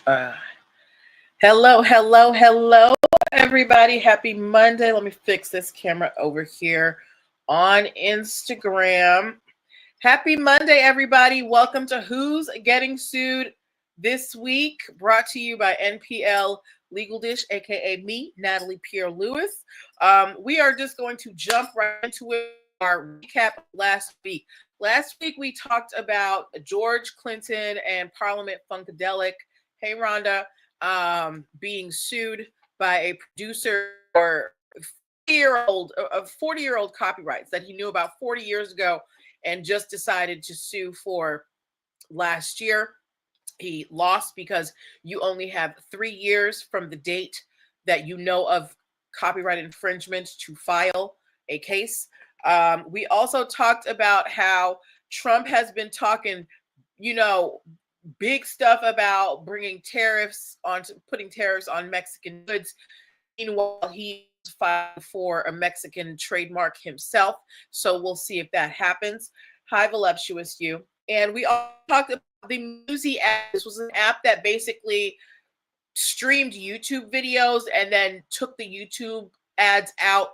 Uh, hello, everybody. Happy Monday. Let me fix this camera over here on Instagram. Happy Monday, everybody. Welcome to Who's Getting Sued This Week, brought to you by NPL Legal Dish, aka me, Natalie Pierre-Lewis. We are just going to jump right into it. Our recap last week. Last week, we talked about George Clinton and Parliament Funkadelic. Hey, Rhonda, being sued by a producer for 40-year-old copyrights that he knew about 40 years ago and just decided to sue for last year. He lost because you only have 3 years from the date that you know of copyright infringement to file a case. We also talked about how Trump has been talking, big stuff about putting tariffs on Mexican goods. Meanwhile, he filed for a Mexican trademark himself. So we'll see if that happens. Hi, voluptuous you. And we all talked about the Musi app. This was an app that basically streamed YouTube videos and then took the YouTube ads out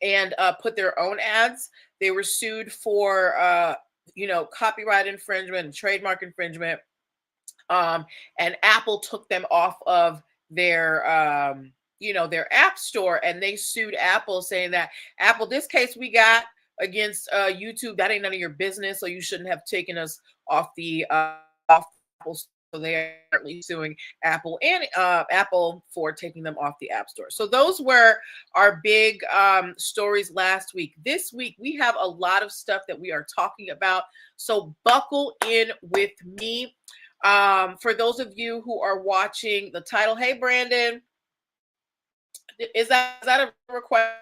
and put their own ads. They were sued for, copyright infringement and trademark infringement. And Apple took them off of their app store, and they sued Apple, saying that Apple, this case we got against YouTube, that ain't none of your business, so you shouldn't have taken us off the off Apple. So they're currently suing Apple and Apple for taking them off the App Store. So those were our big stories last week. This week we have a lot of stuff that we are talking about. So buckle in with me. For those of you who are watching the title, hey Brandon, is that a request?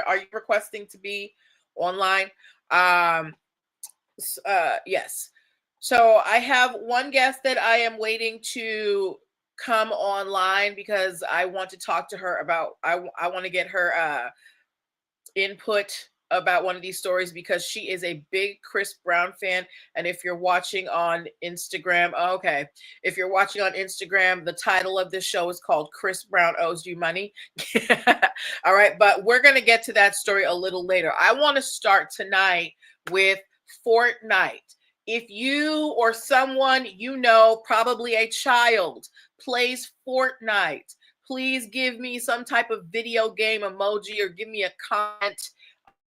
Are you requesting to be online? Yes. So I have one guest that I am waiting to come online because I want to talk to her about, I want to get her input about one of these stories because she is a big Chris Brown fan. And if you're watching on Instagram, if you're watching on Instagram, the title of this show is called Chris Brown Owes You Money. All right, but we're going to get to that story a little later. I want to start tonight with Fortnite. If you or someone you know, probably a child, plays Fortnite, please give me some type of video game emoji or give me a comment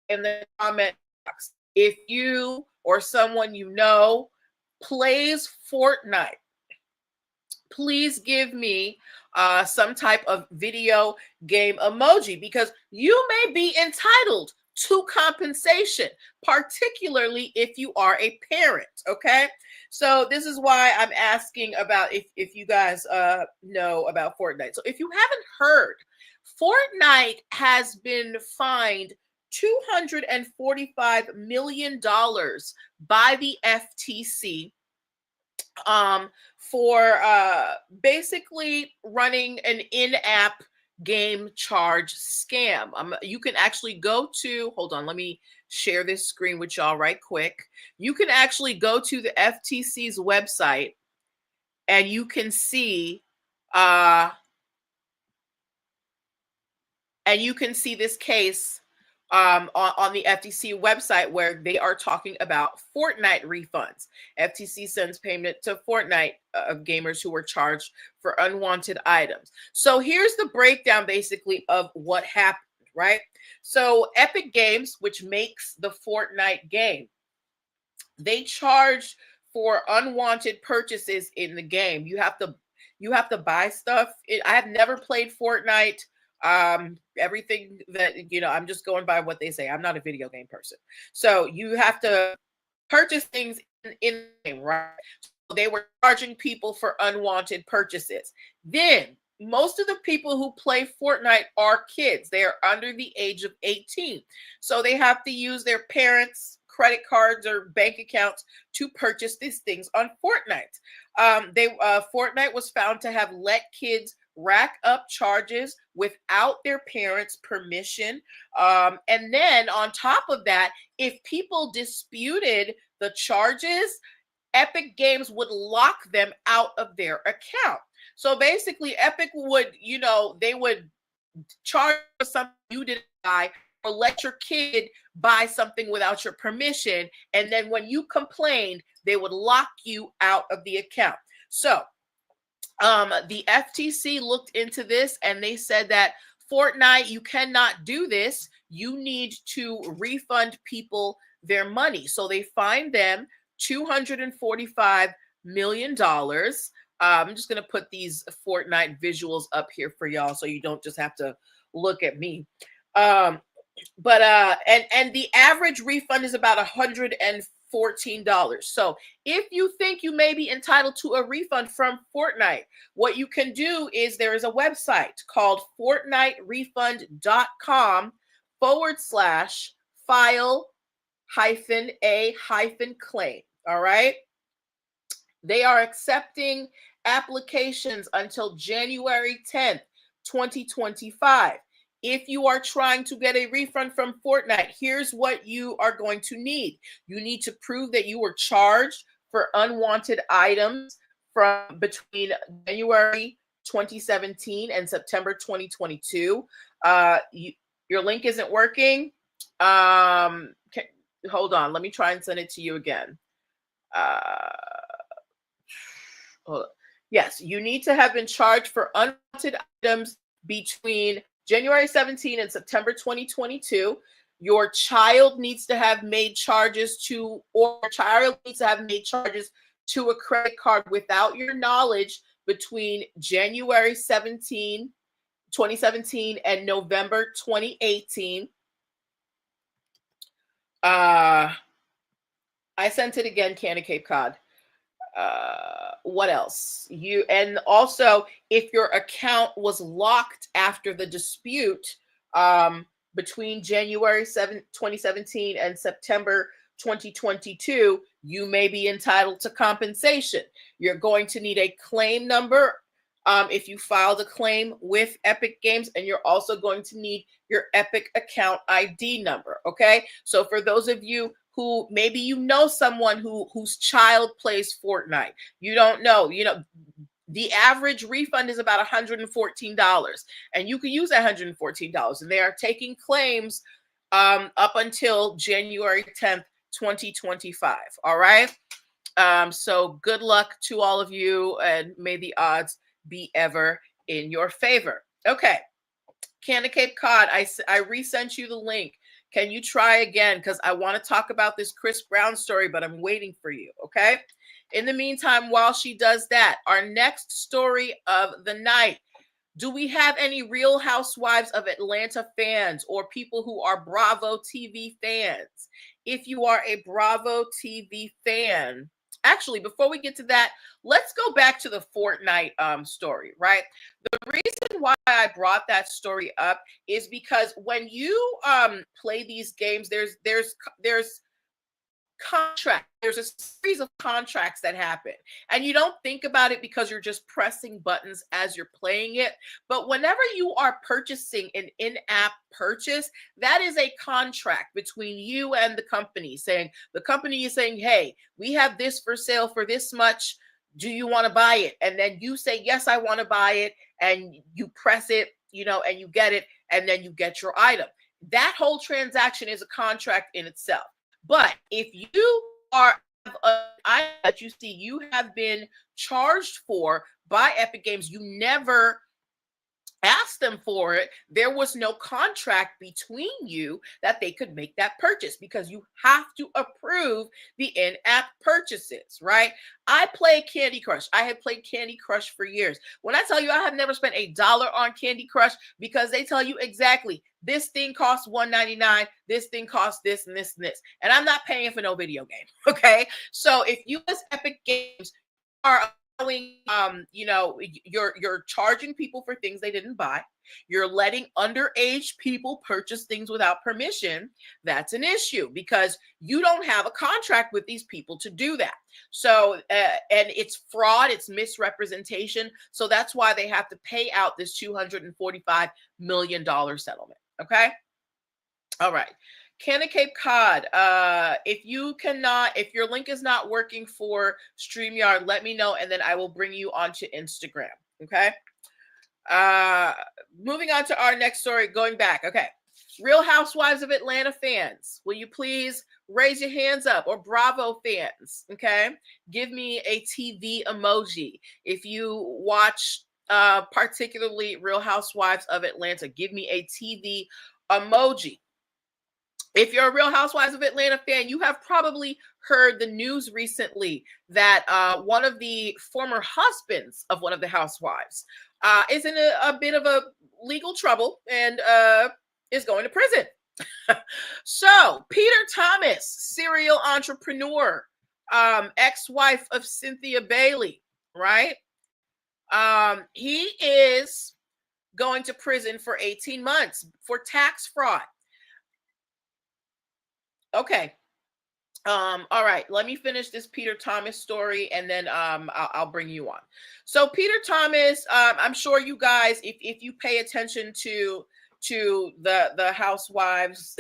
in the comment box. If you or someone you know plays Fortnite, please give me some type of video game emoji, because you may be entitled to compensation, particularly if you are a parent. Okay, so this is why I'm asking about if you guys know about Fortnite. So if you haven't heard, Fortnite has been fined $245 million by the FTC for basically running an in-app game charge scam. You can actually go to, hold on, let me share this screen with y'all right quick. You can actually go to the FTC's website and you can see this case on the FTC website, where they are talking about Fortnite refunds. FTC sends payment to Fortnite of gamers who were charged for unwanted items. So here's the breakdown basically of what happened, right? So Epic Games, which makes the Fortnite game, they charged for unwanted purchases in the game. You have to buy stuff. I have never played Fortnite. Everything that, I'm just going by what they say. I'm not a video game person. So you have to purchase things in the game, right? So they were charging people for unwanted purchases. Then most of the people who play Fortnite are kids. They are under the age of 18. So they have to use their parents' credit cards or bank accounts to purchase these things on Fortnite. Fortnite was found to have let kids rack up charges without their parents' permission. And then on top of that, if people disputed the charges, Epic Games would lock them out of their account. So basically, Epic would, they would charge for something you didn't buy, or let your kid buy something without your permission. And then when you complained, they would lock you out of the account. So the FTC looked into this and they said that Fortnite, you cannot do this. You need to refund people their money. So they fined them $245 million. I'm just going to put these Fortnite visuals up here for y'all so you don't just have to look at me. And the average refund is about $114. So if you think you may be entitled to a refund from Fortnite, what you can do is there is a website called fortniterefund.com/file-a-claim. All right. They are accepting applications until January 10th, 2025. If you are trying to get a refund from Fortnite, here's what you are going to need. You need to prove that you were charged for unwanted items from between January 2017 and September 2022. Your link isn't working. Hold on. Let me try and send it to you again. Yes, you need to have been charged for unwanted items between January 17 and September 2022. Your child needs to have made charges to, or your child needs to have made charges to a credit card without your knowledge between January 2017 and November 2018. I sent it again, Candy Cape Cod. What else? And also, if your account was locked after the dispute between January 2017 and September 2022, you may be entitled to compensation. You're going to need a claim number if you filed a claim with Epic Games, and you're also going to need your Epic account ID number. Okay, so for those of you who maybe someone whose child plays Fortnite, you don't know, the average refund is about $114, and you can use that $114, and they are taking claims up until January 10th, 2025. All right. So good luck to all of you, and may the odds be ever in your favor. Okay. Candy Cape Cod, I resent you the link. Can you try again? Because I want to talk about this Chris Brown story, but I'm waiting for you. Okay. In the meantime, while she does that, our next story of the night. Do we have any Real Housewives of Atlanta fans or people who are Bravo TV fans? If you are a Bravo TV fan, actually, before we get to that, let's go back to the Fortnite story, right? The reason why I brought that story up is because when you play these games, there's contract. There's a series of contracts that happen, and you don't think about it because you're just pressing buttons as you're playing it. But whenever you are purchasing an in-app purchase, that is a contract between you and the company, saying the company is saying, hey, we have this for sale for this much. Do you want to buy it? And then you say, yes, I want to buy it. And you press it, and you get it, and then you get your item. That whole transaction is a contract in itself. But if you are an item that you see you have been charged for by Epic Games, you never asked them for it, there was no contract between you that they could make that purchase, because you have to approve the in-app purchases, right? I play Candy Crush. I have played Candy Crush for years. When I tell you I have never spent $1 on Candy Crush, because they tell you exactly, this thing costs $1.99, this thing costs this and this and this, and I'm not paying for no video game, okay? So if you as Epic Games are you're charging people for things they didn't buy, you're letting underage people purchase things without permission, that's an issue, because you don't have a contract with these people to do that. So and it's fraud, it's misrepresentation, so that's why they have to pay out this $245 million settlement. Okay, all right. Canna Cape Cod, if your link is not working for StreamYard, let me know, and then I will bring you onto Instagram. Okay. Moving on to our next story, going back. Okay. Real Housewives of Atlanta fans, will you please raise your hands up, or Bravo fans? Okay. Give me a TV emoji. If you watch particularly Real Housewives of Atlanta, give me a TV emoji. If you're a Real Housewives of Atlanta fan, you have probably heard the news recently that one of the former husbands of one of the housewives is in a bit of a legal trouble and is going to prison. So, Peter Thomas, serial entrepreneur, ex-wife of Cynthia Bailey, right? He is going to prison for 18 months for tax fraud. Okay. All right, let me finish this Peter Thomas story, and then I'll bring you on. So Peter Thomas, I'm sure you guys, if you pay attention to the Housewives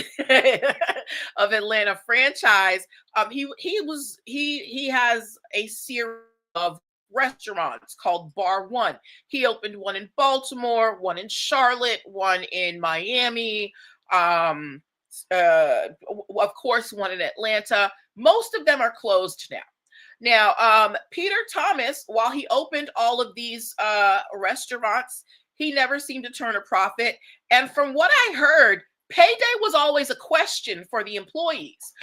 of Atlanta franchise, he has a series of restaurants called Bar One. He opened one in Baltimore, one in Charlotte, one in Miami. Of course, one in Atlanta. Most of them are closed now. Now, Peter Thomas, while he opened all of these restaurants, he never seemed to turn a profit. And from what I heard, payday was always a question for the employees.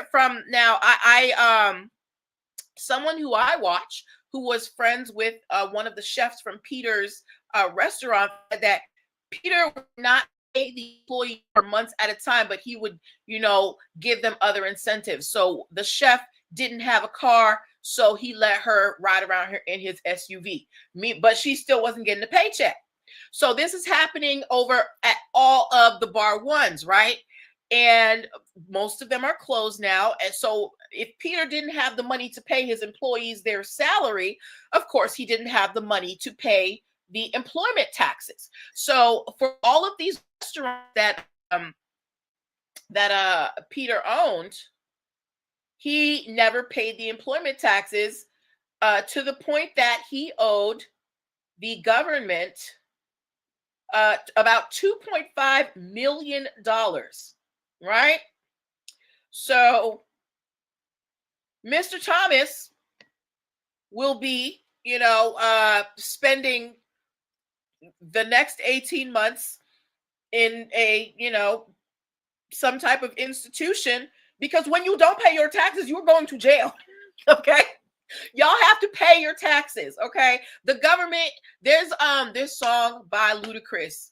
From now, someone who I watch, who was friends with one of the chefs from Peter's restaurant, said that Peter would not pay the employee for months at a time, but he would, give them other incentives. So the chef didn't have a car, so he let her ride around here in his SUV. But she still wasn't getting a paycheck. So this is happening over at all of the Bar Ones, right? And most of them are closed now. And so if Peter didn't have the money to pay his employees their salary, of course, he didn't have the money to pay the employment taxes. So for all of these restaurants that Peter owned, he never paid the employment taxes to the point that he owed the government about $2.5 million, right? So Mr. Thomas will be, spending the next 18 months in a, some type of institution, because when you don't pay your taxes, you're going to jail. Okay. Y'all have to pay your taxes. Okay. The government, there's this song by Ludacris.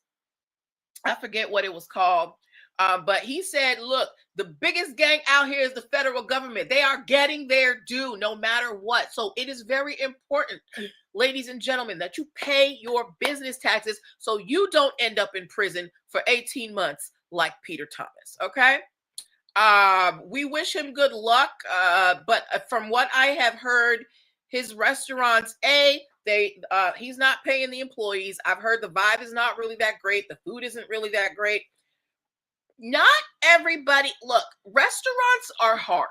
I forget what it was called. But he said, look, the biggest gang out here is the federal government. They are getting their due no matter what. So it is very important, ladies and gentlemen, that you pay your business taxes so you don't end up in prison for 18 months like Peter Thomas. Okay. We wish him good luck. But from what I have heard, his restaurants, he's not paying the employees. I've heard the vibe is not really that great. The food isn't really that great. Not everybody, look, restaurants are hard.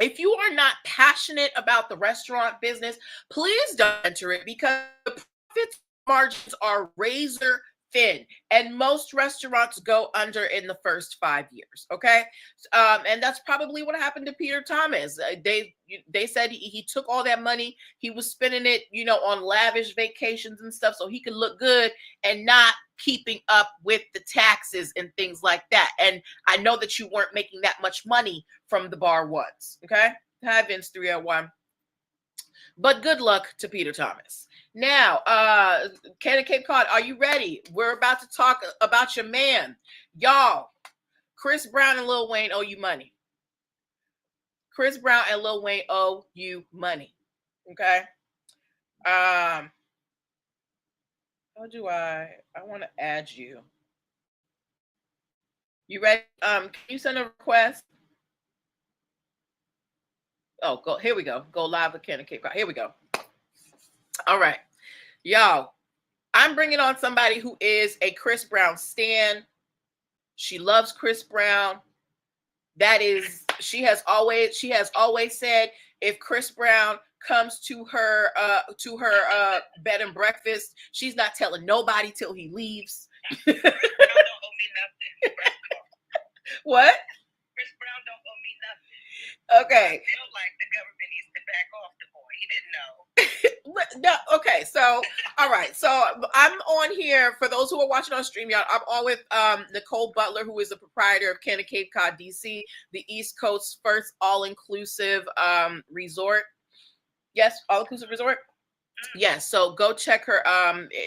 If you are not passionate about the restaurant business, please don't enter it, because the profit margins are razor thin, and most restaurants go under in the first 5 years. Okay. And that's probably what happened to Peter Thomas. They said he took all that money, he was spending it, on lavish vacations and stuff, so he could look good and not keeping up with the taxes and things like that. And I know that you weren't making that much money from the Bar Ones. Okay. Hi, Vince 301. But good luck to Peter Thomas. Now, Ken and Cape Cod, are you ready? We're about to talk about your man. Y'all, Chris Brown and Lil Wayne owe you money. Chris Brown and Lil Wayne owe you money. Okay? How do I want to add you. You ready? Can you send a request? Oh, go. Here we go. Go live with Ken and Cape Cod. Here we go. All right. Y'all, I'm bringing on somebody who is a Chris Brown stan. She loves Chris Brown. That is, she has always said, if Chris Brown comes to her bed and breakfast, she's not telling nobody till he leaves. Chris Brown don't owe me nothing. What? Chris Brown don't owe me nothing. Okay. I feel like the government needs to back off the boy. He didn't know. No, okay, so all right, so I'm on here for those who are watching on StreamYard. I'm on with Nicole Butler, who is the proprietor of Cannon Cape Cod, DC, the East Coast's first all-inclusive resort. Yes, all-inclusive resort. Yes, so go check her.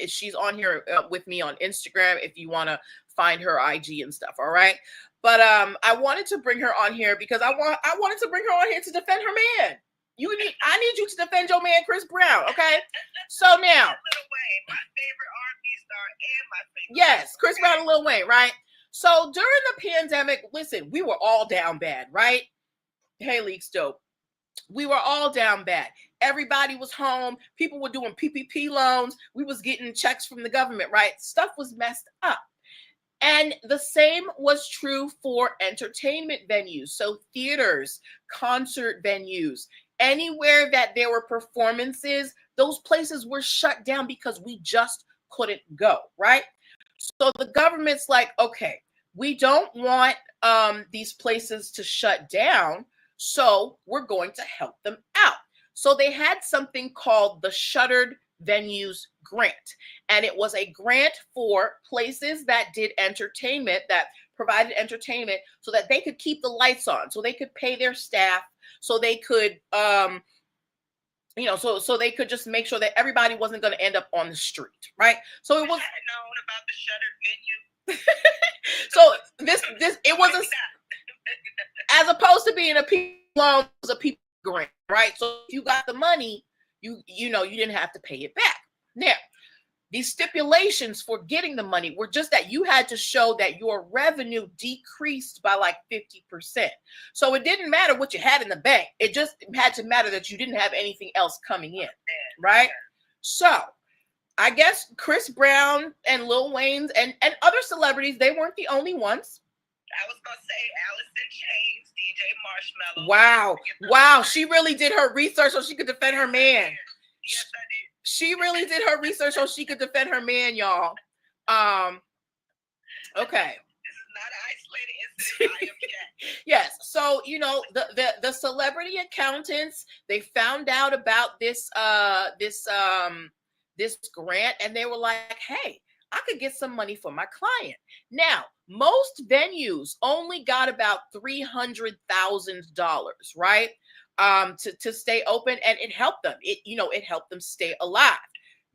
She's on here with me on Instagram if you want to find her IG and stuff. All right, but I wanted to bring her on here because I wanted to bring her on here to defend her man. I need you to defend your man, Chris Brown. Okay, so now, Lil Wayne, my favorite R&B star and my favorite. Yes, Chris Brown and Lil Wayne, right? So during the pandemic, listen, we were all down bad, right? Hey, Leaks Dope. We were all down bad. Everybody was home. People were doing PPP loans. We was getting checks from the government, right? Stuff was messed up. And the same was true for entertainment venues. So theaters, concert venues, anywhere that there were performances, those places were shut down because we just couldn't go, right? So the government's like, okay, we don't want these places to shut down, so we're going to help them out. So they had something called the Shuttered Venues Grant. And it was a grant for places that did entertainment, that provided entertainment, so that they could keep the lights on, so they could pay their staff, so they could, so they could just make sure that everybody wasn't going to end up on the street, right? So it was known about the shuttered venue. So it was as opposed to being a people loan, it was a people grant, right? So if you got the money, you didn't have to pay it back. Now, these stipulations for getting the money were just that you had to show that your revenue decreased by like 50%. So it didn't matter what you had in the bank. It just had to matter that you didn't have anything else coming in, right? So I guess Chris Brown and Lil Wayne and other celebrities, they weren't the only ones. I was going to say Alice in Chains, DJ Marshmello. Wow. She really did her research so she could defend her man. Yes, I did. She really did her research so she could defend her man, y'all. Okay. This is not an isolated incident. I am Jack. Yes. So, the celebrity accountants, they found out about this grant, and they were like, hey, I could get some money for my client. Now, most venues only got about $300,000, right? To stay open, and it helped them. It helped them stay alive.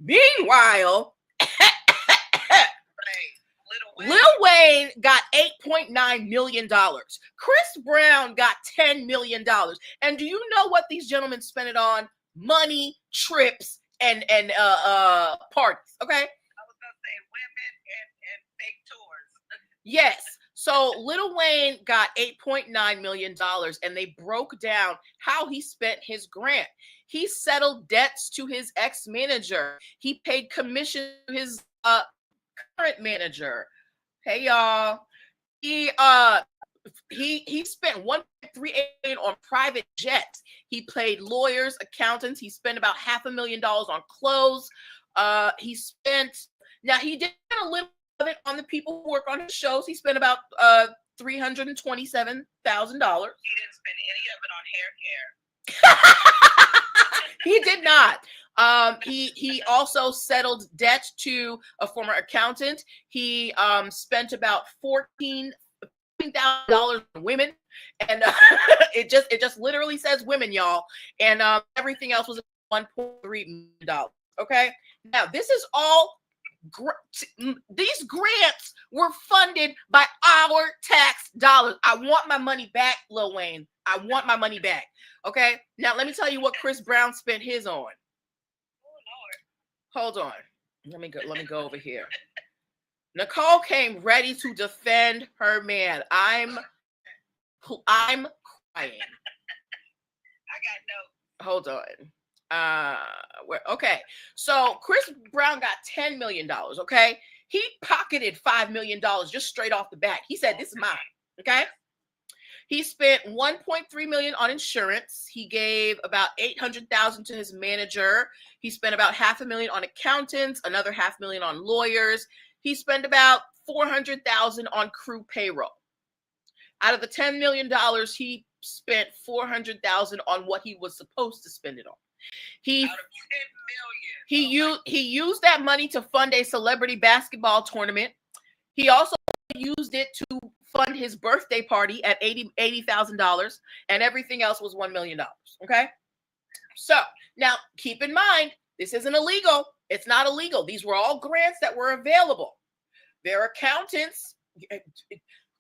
Meanwhile, Lil Wayne got $8.9 million. Chris Brown got $10 million. And do you know what these gentlemen spent it on? Money, trips, and parties. Okay. I was gonna say women and fake tours. Yes. So Lil Wayne got $8.9 million, and they broke down how he spent his grant. He settled debts to his ex-manager. He paid commission to his current manager. Hey y'all. He spent $1.3 million on private jets. He paid lawyers, accountants. He spent about $500,000 on clothes. He did a little of it on the people who work on his shows. He spent about $327,000. He didn't spend any of it on hair care. He did not. He also settled debt to a former accountant. He spent about $14,000 on women, and it just literally says women, y'all. And everything else was $1.3 million. Okay, now this is all. These grants were funded by our tax dollars. I want my money back, Lil Wayne. I want my money back. Okay. Now let me tell you what Chris Brown spent his on. Oh Lord. Hold on. Let me go over here. Nicole came ready to defend her man. I'm crying. I got no. Hold on. Okay, so Chris Brown got $10 million. Okay, he pocketed $5 million just straight off the bat. He said, "This is mine." Okay, He spent 1.3 million on insurance. He gave about 800,000 to his manager. He spent about $500,000 on accountants, another $500,000 on lawyers. He spent about 400,000 on crew payroll. Out of the $10 million, he spent 400,000 on what he was supposed to spend it on. Out of 10 million. He used that money to fund a celebrity basketball tournament. He also used it to fund his birthday party at $80,000, and everything else was $1 million. Okay. So now keep in mind, this isn't illegal. It's not illegal. These were all grants that were available. Their accountants,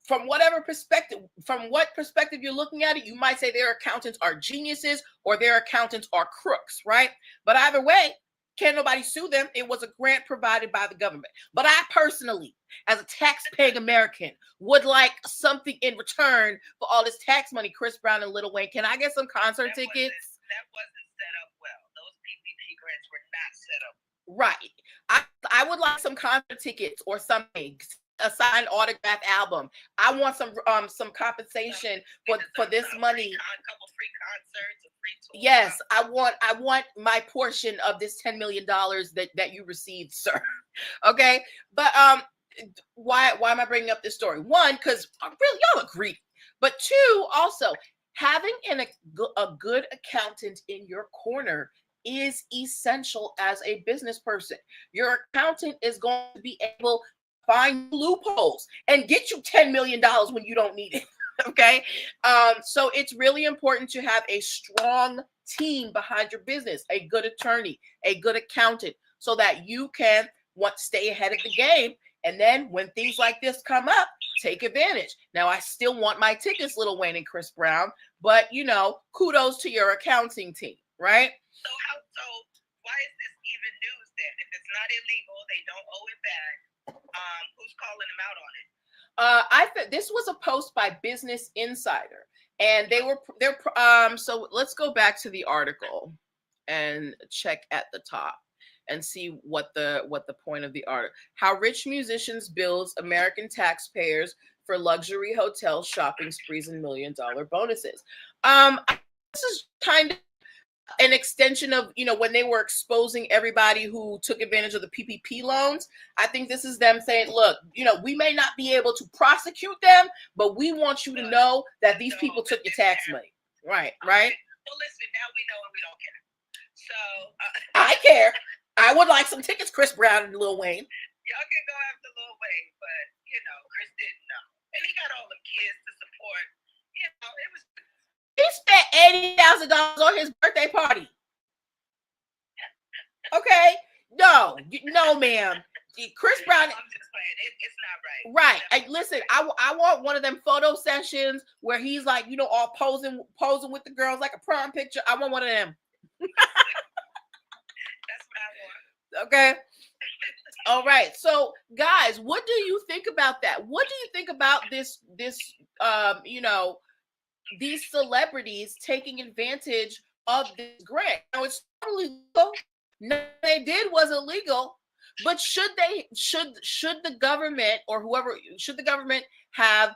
from what perspective you're looking at it, you might say their accountants are geniuses or their accountants are crooks, right? But either way, can't nobody sue them. It was a grant provided by the government. But I personally, as a tax-paying American, would like something in return for all this tax money. Chris Brown and Lil Wayne, can I get some concert tickets? That wasn't set up well. Those PPP grants were not set up. Right. I would like some concert tickets or something. A signed autograph album. I want some compensation for this money. A couple free concerts, a free tour. Yes, I want my portion of this $10 million that you received, sir. Okay, but why am I bringing up this story? One, because really y'all agree, but two, also having a good accountant in your corner is essential as a business person. Your accountant is going to be able find loopholes and get you $10 million when you don't need it. Okay. So it's really important to have a strong team behind your business, a good attorney, a good accountant, so that you can stay ahead of the game. And then when things like this come up, take advantage. Now, I still want my tickets, Lil Wayne and Chris Brown, but kudos to your accounting team, right? So why is this even news then? If it's not illegal, they don't owe it back. Who's calling him out on it? I think this was a post by Business Insider, and so let's go back to the article and check at the top and see what the point of the article. How rich musicians bills American taxpayers for luxury hotel shopping sprees and $1 million bonuses. This is kind of an extension of, when they were exposing everybody who took advantage of the PPP loans. I think this is them saying, look, we may not be able to prosecute them, but we want you to know that these people took your tax money. Right. Well, listen, now we know and we don't care. So I care. I would like some tickets, Chris Brown and Lil Wayne. Y'all can go after Lil Wayne, but Chris didn't know. And he got all the kids to support. It was. He spent $80,000 on his birthday party. Okay, no, ma'am. Chris Brown. I'm just saying, it's not right. Right. Listen, I want one of them photo sessions where he's like, all posing with the girls like a prom picture. I want one of them. That's what I want. Okay. All right. So, guys, what do you think about that? What do you think about this? These celebrities taking advantage of this grant? Now, it's totally legal. Nothing they did was illegal, but should the government or whoever, should the government have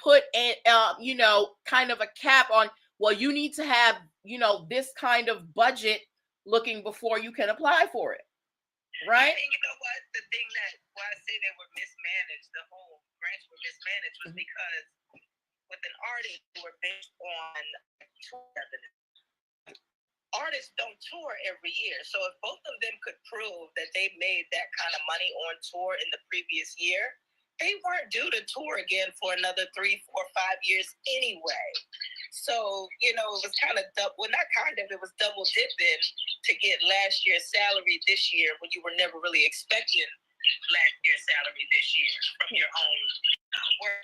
put a kind of a cap on, well, you need to have this kind of budget looking before you can apply for it, right? And you know what? The thing why I say they were mismanaged, the whole grants were mismanaged, was because with an artist who were based on tour revenue. Artists don't tour every year. So if both of them could prove that they made that kind of money on tour in the previous year, they weren't due to tour again for another 3, 4, 5 years anyway. So, it was kind of it was double dipping to get last year's salary this year when you were never really expecting last year's salary this year from your own work.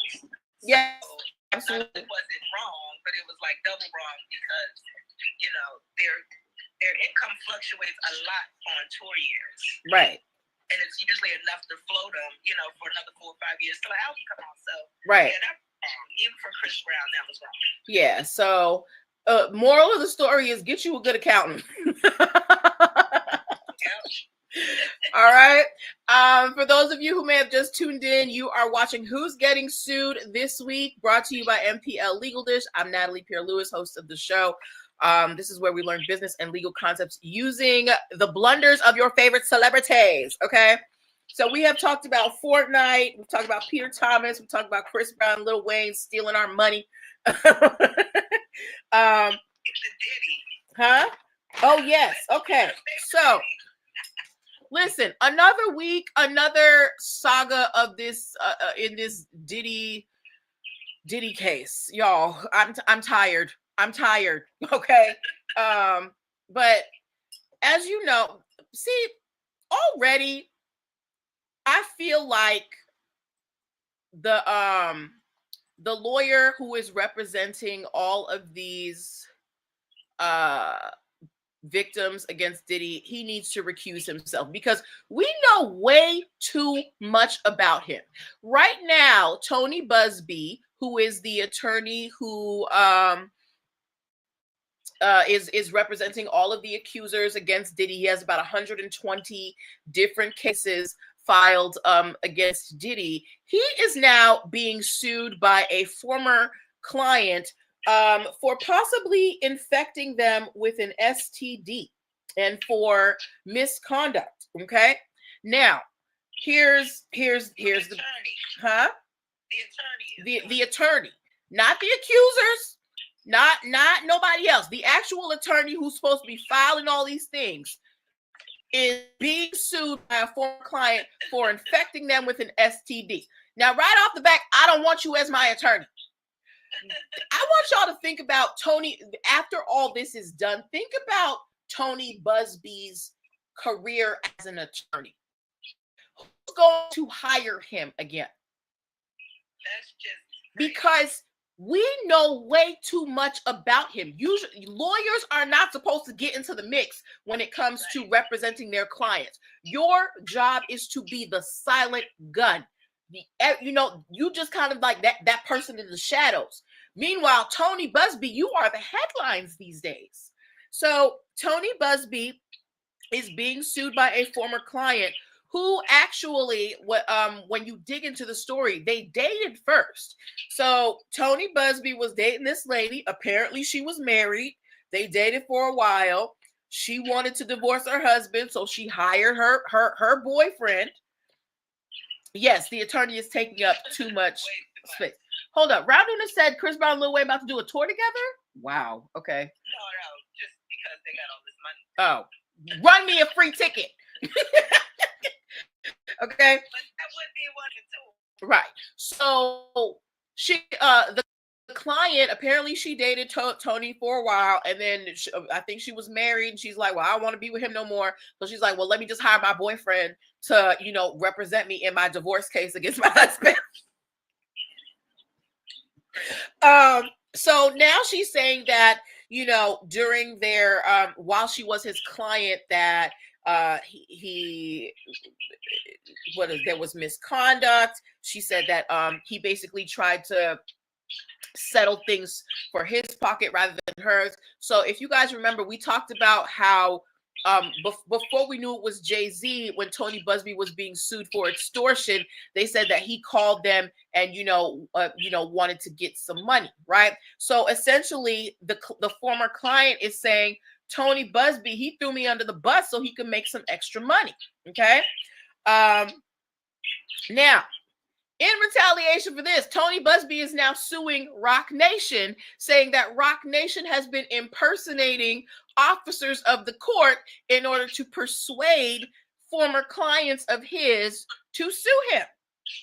Yes. So, absolutely. it wasn't wrong, but it was like double wrong because, their income fluctuates a lot on tour years. Right. And it's usually enough to float them, for another 4 or 5 years till the album comes out. So, right. Yeah, that's wrong. Even for Chris Brown, that was wrong. Yeah. So, moral of the story is get you a good accountant. All right. For those of you who may have just tuned in, you are watching Who's Getting Sued This Week, brought to you by NPL Legal Dish. I'm Natalie Pierre-Lewis, host of the show. This is where we learn business and legal concepts using the blunders of your favorite celebrities, okay? So we have talked about Fortnite. We've talked about Peter Thomas. We've talked about Chris Brown, Lil Wayne stealing our money. Huh? Oh, yes. Okay. So, listen, another week, another saga of this in this Diddy case, y'all. I'm tired. I'm tired. Okay. But as you know, see, already I feel like the lawyer who is representing all of these victims against Diddy, he needs to recuse himself because we know way too much about him. Right now, Tony Buzbee, who is the attorney who is representing all of the accusers against Diddy. He has about 120 different cases filed against Diddy. He is now being sued by a former client for possibly infecting them with an STD and for misconduct. Okay. Now, here's the attorney. Huh? The attorney. The attorney, not the accusers, not nobody else. The actual attorney who's supposed to be filing all these things is being sued by a former client for infecting them with an STD. Now, right off the bat, I don't want you as my attorney. I want y'all to think about Tony, after all this is done, think about Tony Buzbee's career as an attorney. Who's going to hire him again? That's just because we know way too much about him. Usually, lawyers are not supposed to get into the mix when it comes to representing their clients. Your job is to be the silent gun. You just kind of like that person in the shadows. Meanwhile, Tony Buzbee, you are the headlines these days. So Tony Buzbee is being sued by a former client who actually, when you dig into the story, they dated first. So Tony Buzbee was dating this lady. Apparently, she was married. They dated for a while. She wanted to divorce her husband, so she hired her boyfriend. Yes, the attorney is taking up too much space. Hold up. Rounduna said Chris Brown and Lil Wayne about to do a tour together? Wow. Okay. No, just because they got all this money. Oh, run me a free ticket. Okay. But that would be one or two. Right. So she, the client, apparently she dated Tony for a while, and then I think she was married, and she's like, well, I don't want to be with him no more. So she's like, well, let me just hire my boyfriend to, represent me in my divorce case against my husband. So now she's saying that, during their, while she was his client, that there was misconduct. She said that he basically tried to settle things for his pocket rather than hers. So if you guys remember, we talked about how before we knew it was Jay-Z, when Tony Buzbee was being sued for extortion, they said that he called them and wanted to get some money, right? So essentially, the former client is saying, Tony Buzbee, he threw me under the bus so he could make some extra money. Okay. Now, in retaliation for this, Tony Buzbee is now suing Roc Nation, saying that Roc Nation has been impersonating officers of the court in order to persuade former clients of his to sue him.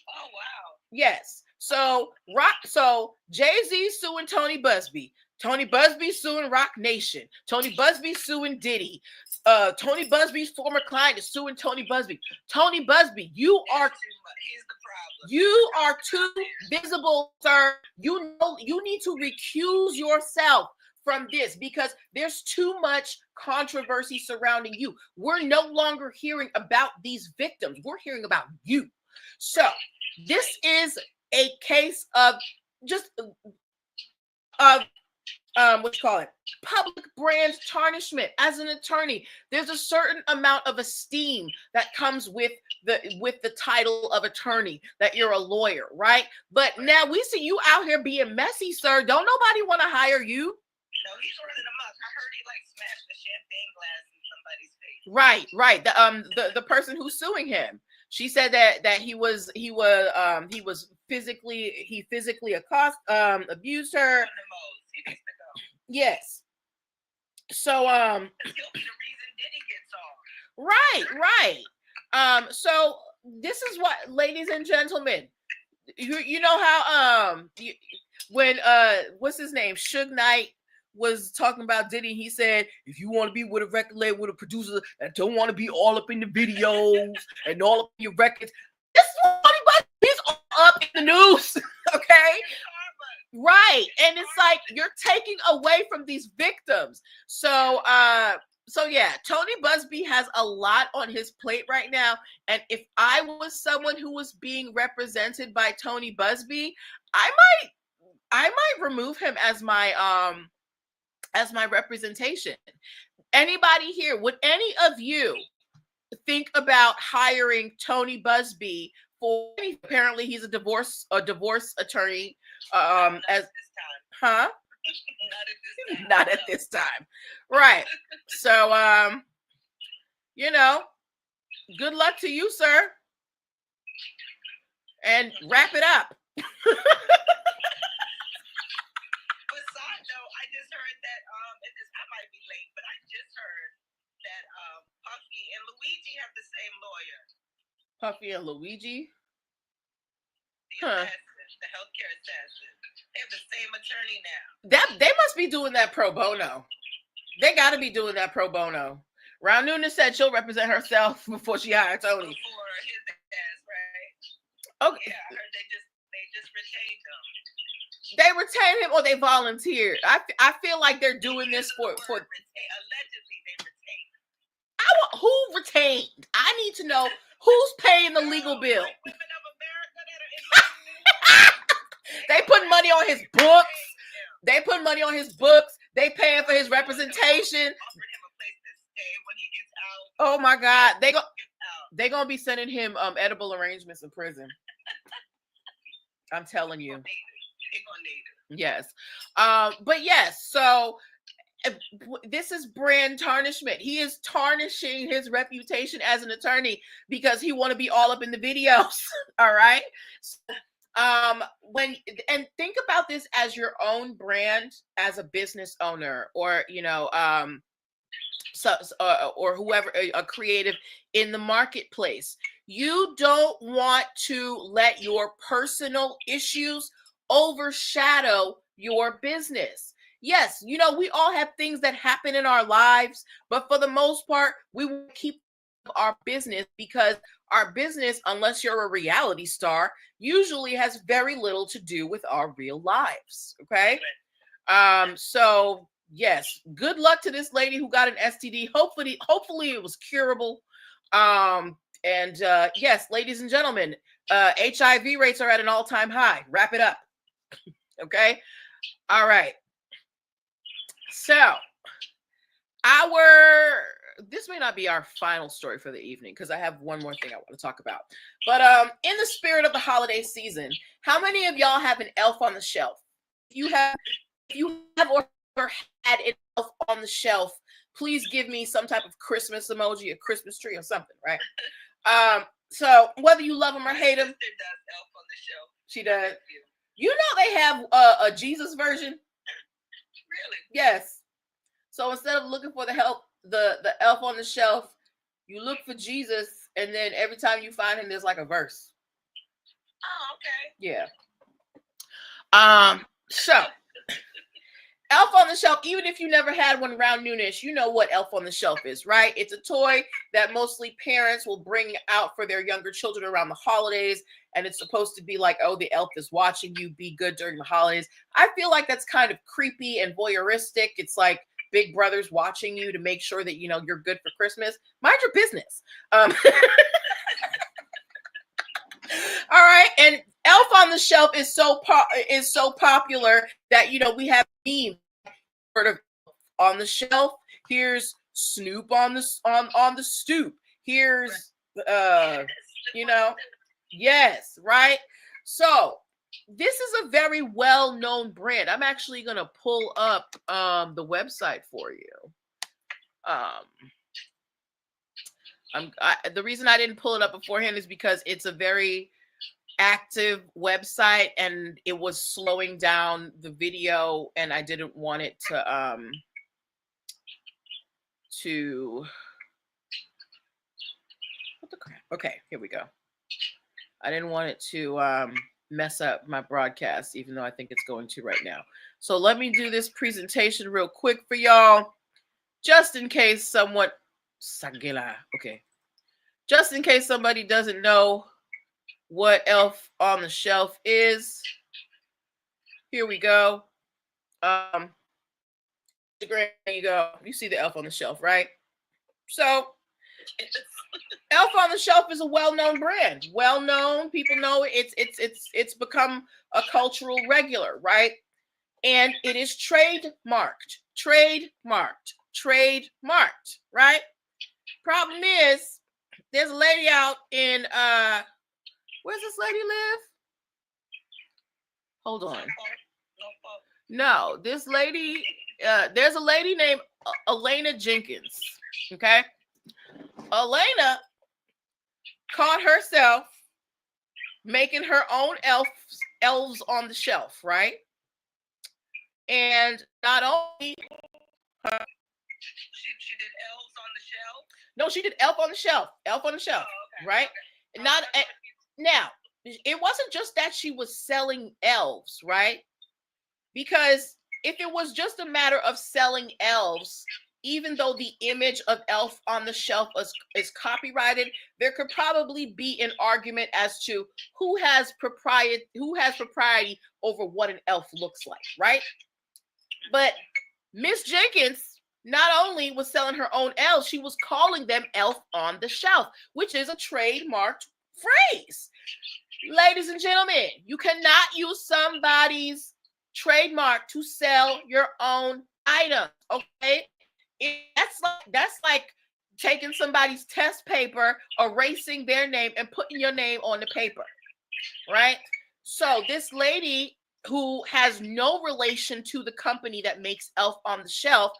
Oh, wow. Yes. So Jay-Z suing Tony Buzbee. Tony Buzbee suing Roc Nation. Tony Buzbee suing Diddy. Tony Buzbee's former client is suing Tony Buzbee. Tony Buzbee, you are too visible, sir. You need to recuse yourself from this because there's too much controversy surrounding you. We're no longer hearing about these victims. We're hearing about you. So this is a case of just what you call it, public brand tarnishment. As an attorney, there's a certain amount of esteem that comes with the title of attorney, that you're a lawyer, right? But now we see you out here being messy, sir. Don't nobody want to hire you. No, he's running amok. I heard he like smashed the champagne glass in somebody's face. Right. The person who's suing him, she said that he physically abused her. Yes. So he'll be the reason Diddy gets off. Right. So this is what, ladies and gentlemen, you know how when what's his name, Suge Knight was talking about Diddy, he said, if you want to be with a record label, with a producer that don't want to be all up in the videos and all up in your records, this is what he's all up in the news. Okay. Right. And it's like you're taking away from these victims. So yeah, Tony Buzbee has a lot on his plate right now. And if I was someone who was being represented by Tony Buzbee, I might remove him as my representation. Anybody here, would any of you think about hiring Tony Buzbee for? Apparently he's a divorce attorney. Not at this time. Not at this time. Right. So good luck to you, sir. And wrap it up. But side note, I just heard that and this, I might be late, but I just heard that Puffy and Luigi have the same lawyer. Puffy and Luigi? The assassin, the healthcare assassin. They have the same attorney now. They must be doing that pro bono. They got to be doing that pro bono. Round Nunez said she'll represent herself before she hired Tony. Before his ass, right? Okay. Yeah, I heard they just retained him. They retained him or they volunteered. I feel like they're doing this for allegedly they retained him. Who retained? I need to know who's paying the legal bill. Like women of America that are in They put money on his books. They put money on his books. They paying for his representation. Offered him a place to stay when he gets out. Oh my God. They gonna be sending him edible arrangements in prison. I'm telling you. Yes. But yes, so this is brand tarnishment. He is tarnishing his reputation as an attorney because he want to be all up in the videos. All right. And think about this as your own brand as a business owner, or or whoever, a creative in the marketplace. You don't want to let your personal issues overshadow your business. Yes, we all have things that happen in our lives, but for the most part, we will keep our business, because our business, unless you're a reality star, usually has very little to do with our real lives. Okay. So yes, good luck to this lady who got an STD. Hopefully it was curable. Yes, ladies and gentlemen, HIV rates are at an all-time high. Wrap it up. Okay. All right. So this may not be our final story for the evening, because I have one more thing I want to talk about. But in the spirit of the holiday season, how many of y'all have an elf on the shelf? If you have or had an elf on the shelf, please give me some type of Christmas emoji, a Christmas tree or something, right? So whether you love them or hate them, elf on the shelf. She does. They have a Jesus version. Really? Yes. So instead of looking for the elf on the shelf, you look for Jesus, and then every time you find him, there's like a verse. Oh, okay. Yeah. So elf on the shelf, even if you never had one around noonish, you know what elf on the shelf is, right? It's a toy that mostly parents will bring out for their younger children around the holidays, and it's supposed to be like, oh, the elf is watching you, be good during the holidays. I feel like that's kind of creepy and voyeuristic. It's like Big Brother's watching you to make sure that you're good for Christmas. Mind your business. All right, and Elf on the Shelf is so popular that we have memes. heard of on the shelf. Here's Snoop on the on the stoop. Here's you know, yes, right. So this is a very well-known brand. I'm actually gonna pull up the website for you. The reason I didn't pull it up beforehand is because it's a very active website and it was slowing down the video, and I didn't want it to what the crap. Okay, here we go. I didn't want it to mess up my broadcast, even though I think it's going to right now. So let me do this presentation real quick for y'all, just in case someone okay, just in case somebody doesn't know what Elf on the Shelf is. Here we go. There you go. You see the Elf on the Shelf, right? So Elf on the Shelf is a well-known brand. Well-known, people know it. It's become a cultural regular, right? And it is trademarked, right? Problem is, there's a lady out in where's this lady live? Hold on. No, this lady, there's a lady named Elena Jenkins. Okay. Elena caught herself making her own elves on the shelf, right? And not only she did elves on the shelf. No, she did Elf on the Shelf. Elf on the Shelf, okay, right? Okay. Not now. It wasn't just that she was selling elves, right? Because if it was just a matter of selling elves, even though the image of Elf on the Shelf is copyrighted, there could probably be an argument as to who has propriety over what an elf looks like, right? But Miss Jenkins not only was selling her own elves, she was calling them Elf on the Shelf, which is a trademarked phrase. Ladies and gentlemen, you cannot use somebody's trademark to sell your own items, okay? That's like taking somebody's test paper, erasing their name, and putting your name on the paper, right? So this lady, who has no relation to the company that makes Elf on the Shelf,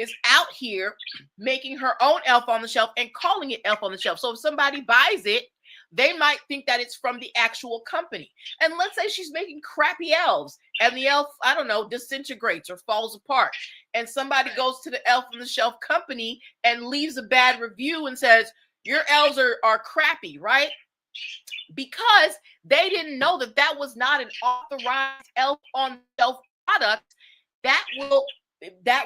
is out here making her own Elf on the Shelf and calling it Elf on the Shelf. So if somebody buys it, they might think that it's from the actual company. And let's say she's making crappy elves and the elf, I don't know, disintegrates or falls apart. And somebody goes to the Elf on the Shelf company and leaves a bad review and says, your elves are crappy, right? Because they didn't know that that was not an authorized Elf on the Shelf product, that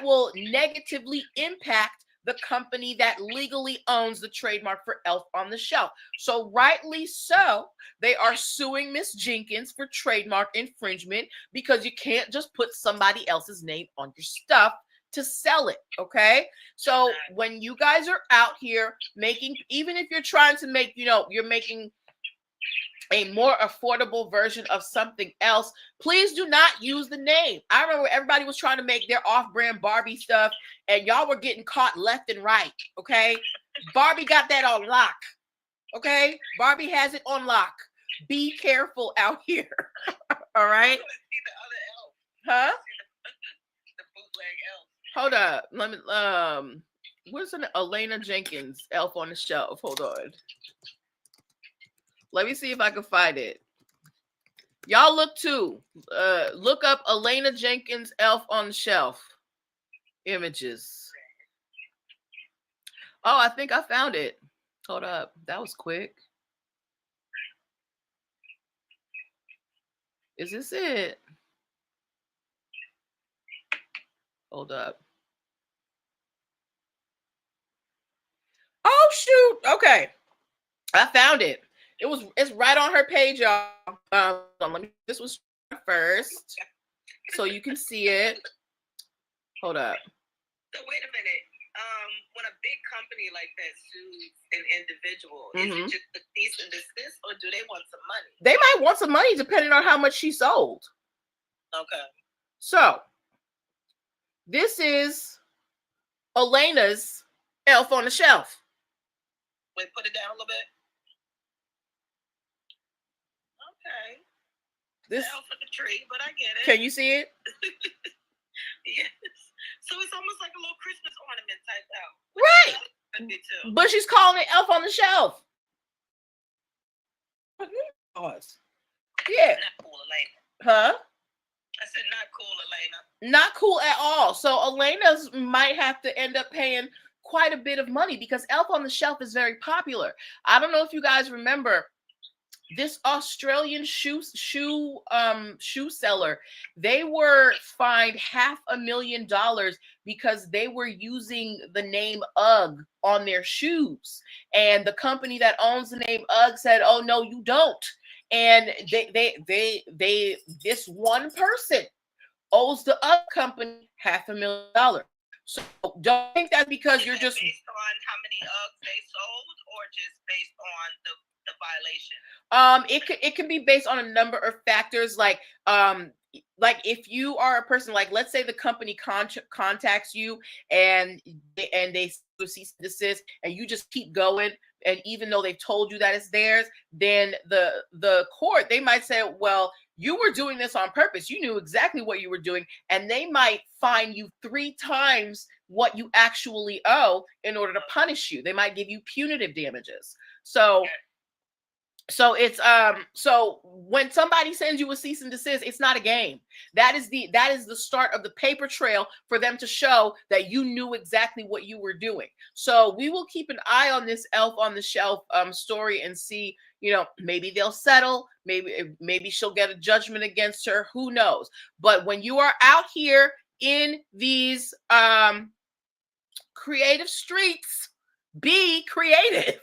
will negatively impact the company that legally owns the trademark for Elf on the Shelf. So rightly so, they are suing Miss Jenkins for trademark infringement, because you can't just put somebody else's name on your stuff to sell it, okay? So when you guys are out here making, even if you're trying to make, you're making a more affordable version of something else, please do not use the name. I remember everybody was trying to make their off-brand Barbie stuff, and y'all were getting caught left and right, okay? Barbie got that on lock, okay? Barbie has it on lock. Be careful out here, all right? Huh? The bootleg elf. Hold up. Let me, where's an Elena Jenkins Elf on the Shelf? Hold on. Let me see if I can find it. Y'all look too. Look up Elena Jenkins Elf on the Shelf images. Oh, I think I found it. Hold up. That was quick. Is this it? Hold up. Oh, shoot. Okay. I found it. It's right on her page, y'all. Let me, this was first, so you can see it. Hold up. So wait a minute. When a big company like that sues an individual, is it just a cease and desist, or do they want some money? They might want some money depending on how much she sold. Okay. So This is Elena's Elf on the Shelf. Wait, put it down a little bit. Okay. This the elf of the tree, but I get it. Can you see it? Yes. So it's almost like a little Christmas ornament type elf. Right. Could be too. But she's calling it Elf on the Shelf. Yeah. Not cool, Elena. Huh? I said not cool, Elena. Not cool at all. So Elena's might have to end up paying quite a bit of money because Elf on the Shelf is very popular. I don't know if you guys remember this Australian shoe seller. They were fined $500,000 because they were using the name UGG on their shoes, and the company that owns the name UGG said, "Oh no, you don't." And this one person owes the UGG company $500,000. So don't think that because you're just based on how many UGGs they sold, or just based on the violation. It can be based on a number of factors, like if you are a person, like let's say the company contacts you and they cease and desist, and you just keep going, and even though they've told you that it's theirs, then the court, they might say, well, you were doing this on purpose, you knew exactly what you were doing, and they might fine you 3 times what you actually owe in order to punish you. They might give you punitive damages. So it's so when somebody sends you a cease and desist, it's not a game. That is the start of the paper trail for them to show that you knew exactly what you were doing. So we will keep an eye on this Elf on the Shelf story and see, maybe they'll settle, maybe she'll get a judgment against her, who knows. But when you are out here in these creative streets, be creative.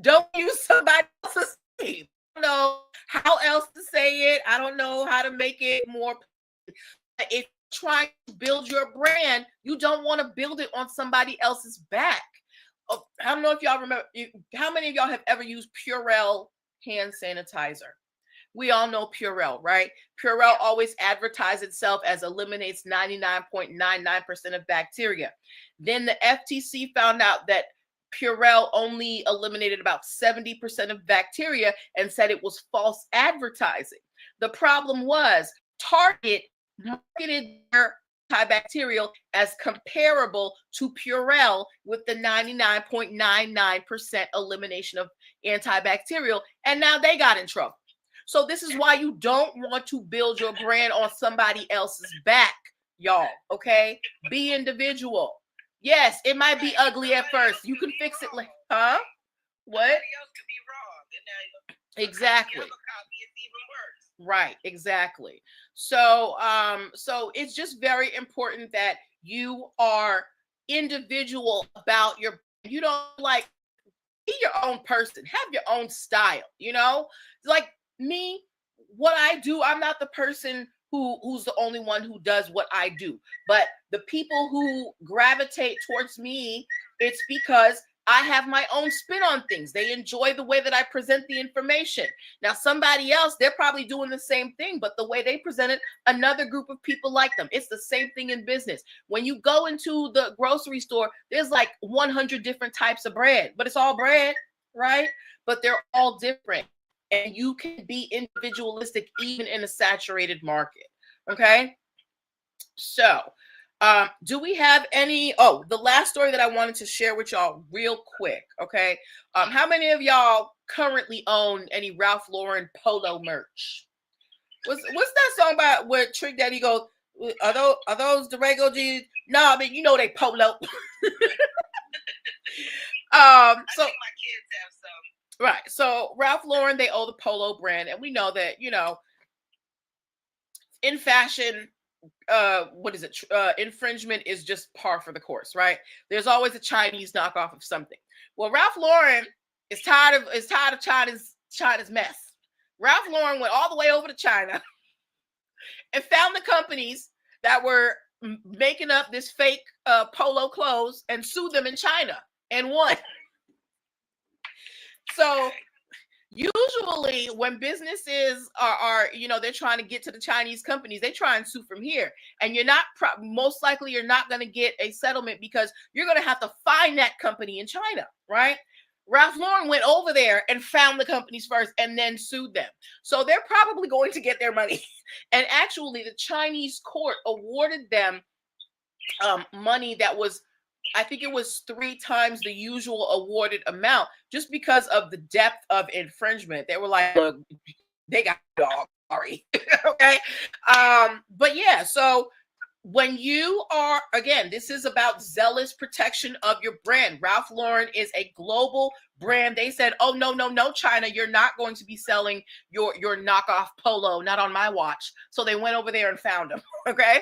Don't use somebody else's. I don't know how else to say it. I don't know how to make it more. If you're trying to build your brand, you don't want to build it on somebody else's back. I don't know if y'all remember, how many of y'all have ever used Purell hand sanitizer? We all know Purell, right? Purell always advertises itself as eliminates 99.99% of bacteria. Then the FTC found out that Purell only eliminated about 70% of bacteria and said it was false advertising. The problem was Target marketed their antibacterial as comparable to Purell with the 99.99% elimination of antibacterial, and now they got in trouble. So this is why you don't want to build your brand on somebody else's back, y'all, okay? Be individual. Yes, it might be ugly at first. You can fix it later. Huh? What? Somebody else could be wrong. And exactly. Copy is even worse. Right, exactly. So so it's just very important that you are individual about your, you don't like, be your own person, have your own style, like me, what I do, I'm not the person who's the only one who does what I do. But the people who gravitate towards me, it's because I have my own spin on things. They enjoy the way that I present the information. Now, somebody else, they're probably doing the same thing, but the way they present it, another group of people like them. It's the same thing in business. When you go into the grocery store, there's like 100 different types of bread, but it's all bread, right? But they're all different. And you can be individualistic even in a saturated market. Okay. So, do we have any? Oh, the last story that I wanted to share with y'all real quick. Okay. How many of y'all currently own any Ralph Lauren polo merch? What's that song about where Trick Daddy goes, are those Durango jeans? No, I mean, they polo. So I think my kids have some. Right. So Ralph Lauren, they own the polo brand, and we know that, in fashion, infringement is just par for the course, right? There's always a Chinese knockoff of something. Well, Ralph Lauren is tired of China's mess. Ralph Lauren went all the way over to China and found the companies that were making up this fake polo clothes and sued them in China and won. So Usually when businesses are they're trying to get to the Chinese companies, they try and sue from here, and you're not most likely you're not going to get a settlement because you're going to have to find that company in China, right? Ralph Lauren went over there and found the companies first and then sued them. So they're probably going to get their money. And actually the Chinese court awarded them money that was, I think it was 3 times the usual awarded amount, just because of the depth of infringement. They were like, look, they got dog, sorry. Okay. But yeah, so when you are, again, this is about zealous protection of your brand. Ralph Lauren is a global brand. They said, oh, no, China, you're not going to be selling your knockoff polo, not on my watch. So they went over there and found them. Okay.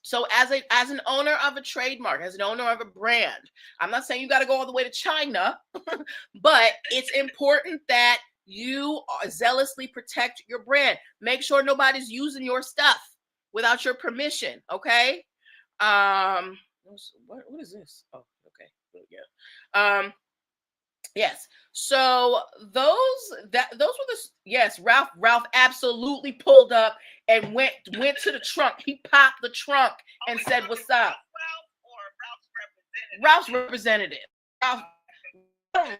So as an owner of a trademark, as an owner of a brand, I'm not saying you got to go all the way to China, but it's important that you zealously protect your brand. Make sure nobody's using your stuff without your permission. Okay. What is this? Oh, okay. Yeah. Yes. So those were the, yes, Ralph absolutely pulled up and went to the trunk. He popped the trunk and said, "What's up?" Ralph's representative. Ralph, I don't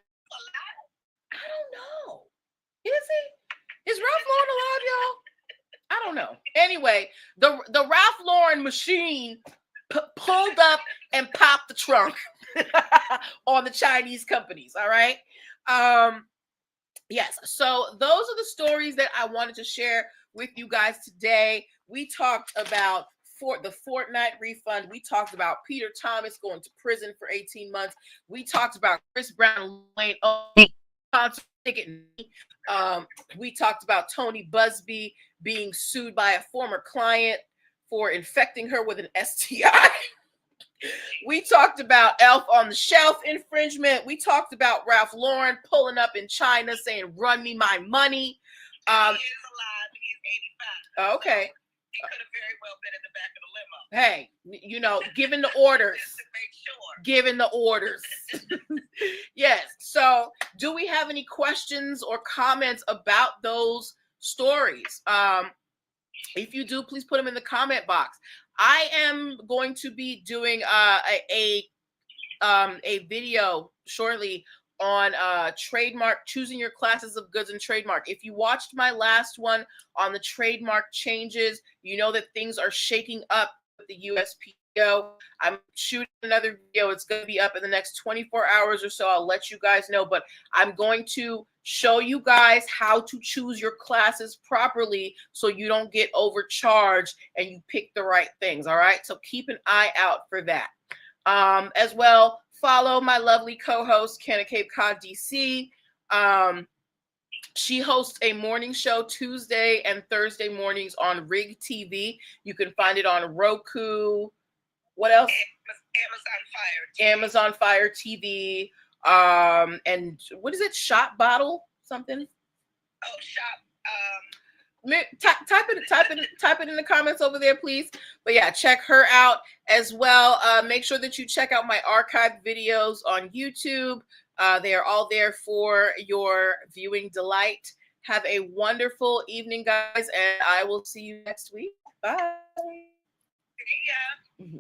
know. Is he? Is Ralph Lauren allowed, y'all? I don't know. Anyway, the Ralph Lauren machine pulled up and popped the trunk on the Chinese companies. All right. Yes. So those are the stories that I wanted to share with you guys today. We talked about the Fortnite refund. We talked about Peter Thomas going to prison for 18 months. We talked about Chris Brown Wayne concert ticket. We talked about Tony Buzbee being sued by a former client for infecting her with an STI. We talked about Elf on the Shelf infringement. We talked about Ralph Lauren pulling up in China saying, "Run me my money." He is alive. He's 85. Okay. He could have very well been in the back of the limo. Hey, giving the orders. Just to make sure. Giving the orders. Yes. So do we have any questions or comments about those stories? If you do, please put them in the comment box. I am going to be doing a video shortly on trademark, choosing your classes of goods and trademark. If you watched my last one on the trademark changes, you know that things are shaking up with the USPTO. I'm shooting another video. It's going to be up in the next 24 hours or so. I'll let you guys know, but I'm going to show you guys how to choose your classes properly so you don't get overcharged and you pick the right things. All right. So keep an eye out for that. As well, follow my lovely co-host, Kenna Cape Cod DC. She hosts a morning show Tuesday and Thursday mornings on Rig TV. You can find it on Roku. What else? Amazon Fire TV. And what is it? Shot Bottle something? Oh, Shop. Type it in the comments over there, please. But yeah, check her out as well. Make sure that you check out my archived videos on YouTube. They are all there for your viewing delight. Have a wonderful evening, guys, and I will see you next week. Bye. See ya.